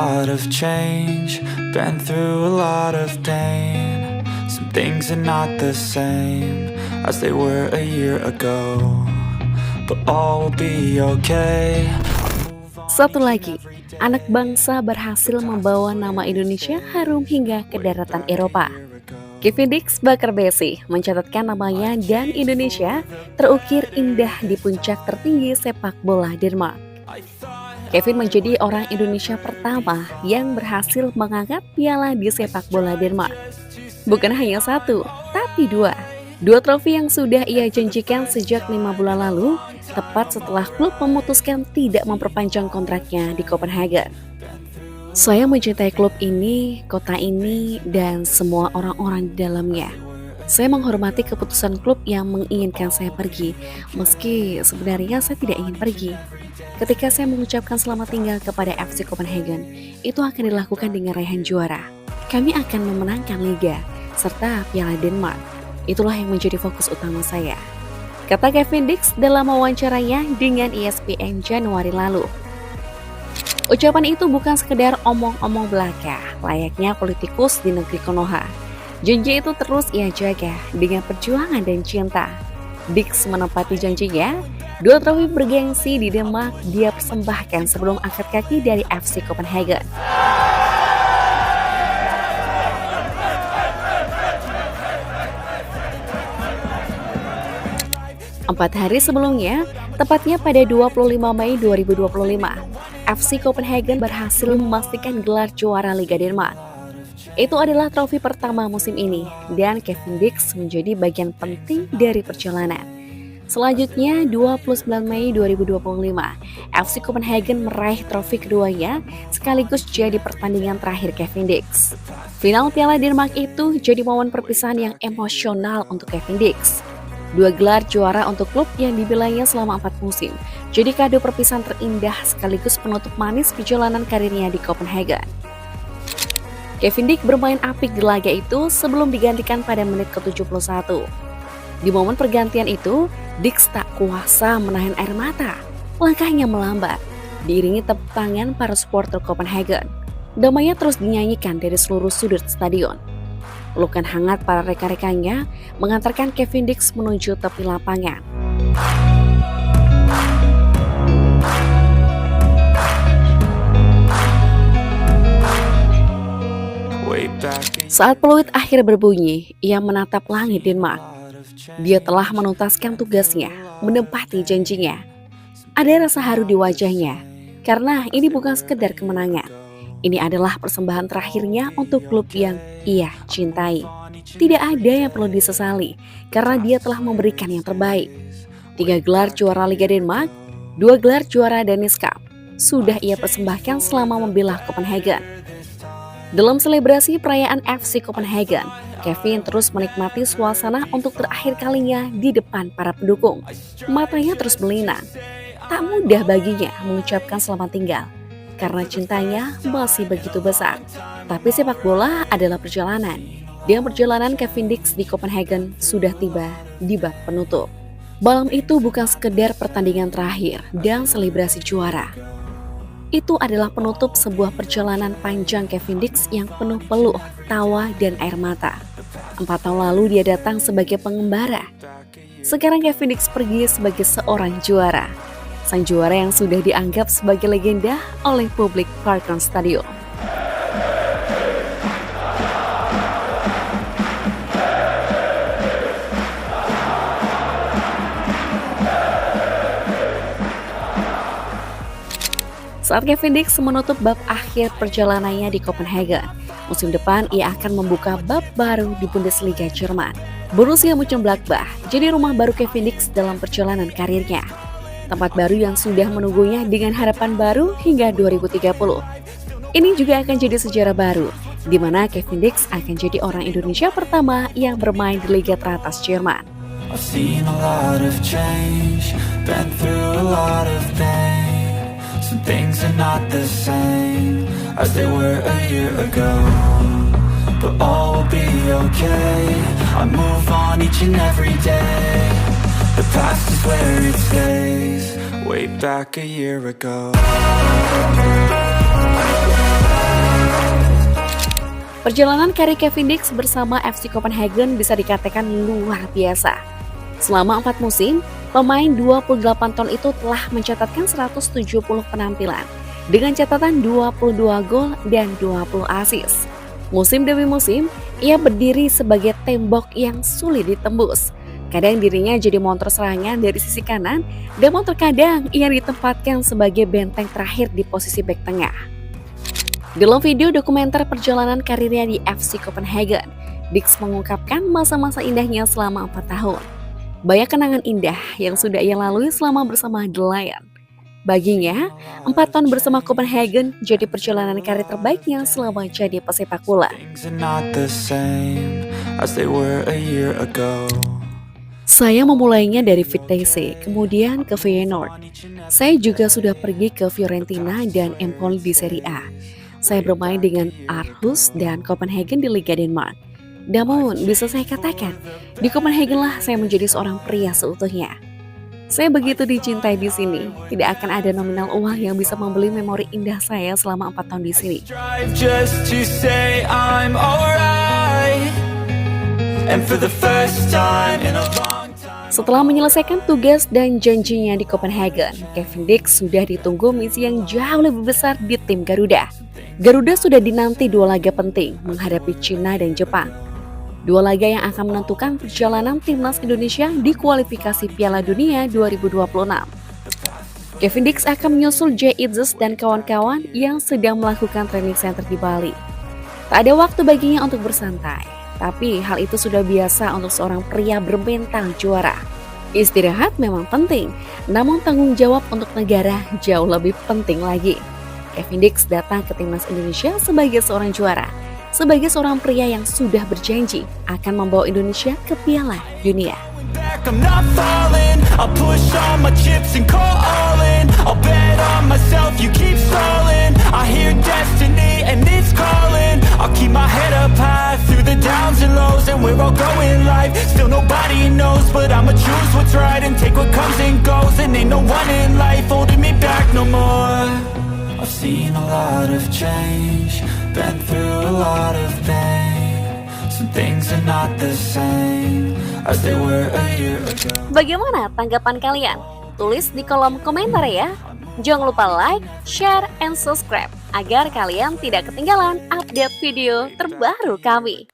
lot of change, been through a lot of pain. Some things are not the same as they were a year ago, but all will be okay. Satu lagi, anak bangsa berhasil membawa nama Indonesia harum hingga ke daratan Eropa. Kevin Dix Bakarbesi mencatatkan namanya dan Indonesia terukir indah di puncak tertinggi sepak bola Denmark. Kevin menjadi orang Indonesia pertama yang berhasil mengangkat piala di sepak bola Denmark. Bukan hanya satu, tapi dua. Dua trofi yang sudah ia janjikan sejak 5 bulan lalu, tepat setelah klub memutuskan tidak memperpanjang kontraknya di Copenhagen. Saya mencintai klub ini, kota ini, dan semua orang-orang di dalamnya. Saya menghormati keputusan klub yang menginginkan saya pergi, meski sebenarnya saya tidak ingin pergi. Ketika saya mengucapkan selamat tinggal kepada FC Copenhagen, itu akan dilakukan dengan raihan juara. Kami akan memenangkan Liga, serta Piala Denmark. Itulah yang menjadi fokus utama saya, kata Kevin Dix dalam wawancaranya dengan ESPN Januari lalu. Ucapan itu bukan sekedar omong-omong belaka, layaknya politikus di negeri Konoha. Janji itu terus ia jaga dengan perjuangan dan cinta. Dix menepati janjinya, 2 trofi bergengsi di Denmark dia persembahkan sebelum angkat kaki dari FC Copenhagen. Empat hari sebelumnya, tepatnya pada 25 Mei 2025, FC Copenhagen berhasil memastikan gelar juara Liga Denmark. Itu adalah trofi pertama musim ini, dan Kevin Dix menjadi bagian penting dari perjalanan. Selanjutnya, 29 Mei 2025, FC Copenhagen meraih trofi keduanya sekaligus jadi pertandingan terakhir Kevin Dix. Final Piala Denmark itu jadi momen perpisahan yang emosional untuk Kevin Dix. 2 gelar juara untuk klub yang dibelanya selama 4 musim, jadi kado perpisahan terindah sekaligus penutup manis perjalanan karirnya di Copenhagen. Kevin Dix bermain apik di laga itu sebelum digantikan pada menit ke-71. Di momen pergantian itu, Dix tak kuasa menahan air mata. Langkahnya melambat, diiringi tepuk tangan para supporter Copenhagen. Damainya terus dinyanyikan dari seluruh sudut stadion. Pelukan hangat para rekan-rekannya mengantarkan Kevin Dix menuju tepi lapangan. Saat peluit akhir berbunyi, ia menatap langit Denmark. Dia telah menuntaskan tugasnya, menepati janjinya. Ada rasa haru di wajahnya, karena ini bukan sekedar kemenangan. Ini adalah persembahan terakhirnya untuk klub yang ia cintai. Tidak ada yang perlu disesali, karena dia telah memberikan yang terbaik. 3 gelar juara Liga Denmark, 2 gelar juara Danish Cup, sudah ia persembahkan selama membela Copenhagen. Dalam selebrasi perayaan FC Copenhagen, Kevin terus menikmati suasana untuk terakhir kalinya di depan para pendukung. Matanya terus berlinang. Tak mudah baginya mengucapkan selamat tinggal, karena cintanya masih begitu besar. Tapi sepak bola adalah perjalanan. Dan perjalanan Kevin Dix di Copenhagen sudah tiba di bab penutup. Malam itu bukan sekedar pertandingan terakhir dan selebrasi juara. Itu adalah penutup sebuah perjalanan panjang Kevin Dix yang penuh peluh, tawa, dan air mata. 4 tahun lalu dia datang sebagai pengembara. Sekarang Kevin Dix pergi sebagai seorang juara. Sang juara yang sudah dianggap sebagai legenda oleh publik Parken Stadium. Saat Kevin Dix menutup bab akhir perjalanannya di Copenhagen, musim depan ia akan membuka bab baru di Bundesliga Jerman. Borussia Mönchengladbach jadi rumah baru Kevin Dix dalam perjalanan karirnya. Tempat baru yang sudah menunggunya dengan harapan baru hingga 2030. Ini juga akan jadi sejarah baru, di mana Kevin Dix akan jadi orang Indonesia pertama yang bermain di Liga teratas Jerman. I've seen a lot of change, been through a lot of pain. Some things are not the same as they were a year ago, but all will be okay. I move on each and every day. The past is where it stays, way back a year ago. Perjalanan karir Kevin Dix bersama FC Copenhagen bisa dikatakan luar biasa. Selama 4 musim, pemain 28 tahun itu telah mencatatkan 170 penampilan dengan catatan 22 gol dan 20 assist. Musim demi musim, ia berdiri sebagai tembok yang sulit ditembus. Kadang dirinya jadi montor serangan dari sisi kanan, namun terkadang ia ditempatkan sebagai benteng terakhir di posisi bek tengah. Dalam video dokumenter perjalanan karirnya di FC Copenhagen, Dix mengungkapkan masa-masa indahnya selama 4 tahun. Banyak kenangan indah yang sudah ia lalui selama bersama The Lion. Baginya, 4 tahun bersama Copenhagen jadi perjalanan karir terbaiknya selama jadi pesepak bola. Saya memulainya dari Vitesse, kemudian ke Feyenoord. Saya juga sudah pergi ke Fiorentina dan Empoli di Serie A. Saya bermain dengan Aarhus dan Copenhagen di Liga Denmark. Namun, bisa saya katakan, di Copenhagen lah saya menjadi seorang pria seutuhnya. Saya begitu dicintai di sini, tidak akan ada nominal uang yang bisa membeli memori indah saya selama 4 tahun di sini. Setelah menyelesaikan tugas dan janjinya di Copenhagen, Kevin Dix sudah ditunggu misi yang jauh lebih besar di tim Garuda. Garuda sudah dinanti 2 laga penting menghadapi Cina dan Jepang. 2 laga yang akan menentukan perjalanan timnas Indonesia di kualifikasi Piala Dunia 2026. Kevin Dix akan menyusul Jay Itzes dan kawan-kawan yang sedang melakukan training center di Bali. Tak ada waktu baginya untuk bersantai. Tapi hal itu sudah biasa untuk seorang pria bermental juara. Istirahat memang penting, namun tanggung jawab untuk negara jauh lebih penting lagi. Kevin Dix datang ke timnas Indonesia sebagai seorang juara, sebagai seorang pria yang sudah berjanji akan membawa Indonesia ke Piala Dunia. I'll keep my head up high through the downs and lows, and we're all going live. Still nobody knows, but I'ma choose what's right and take what comes and goes. And ain't no one in life holding me back no more. I've seen a lot of change, been through a lot of pain. Some things are not the same as they were a year ago. Bagaimana tanggapan kalian? Tulis di kolom komentar ya. Jangan lupa like, share, and subscribe agar kalian tidak ketinggalan update video terbaru kami.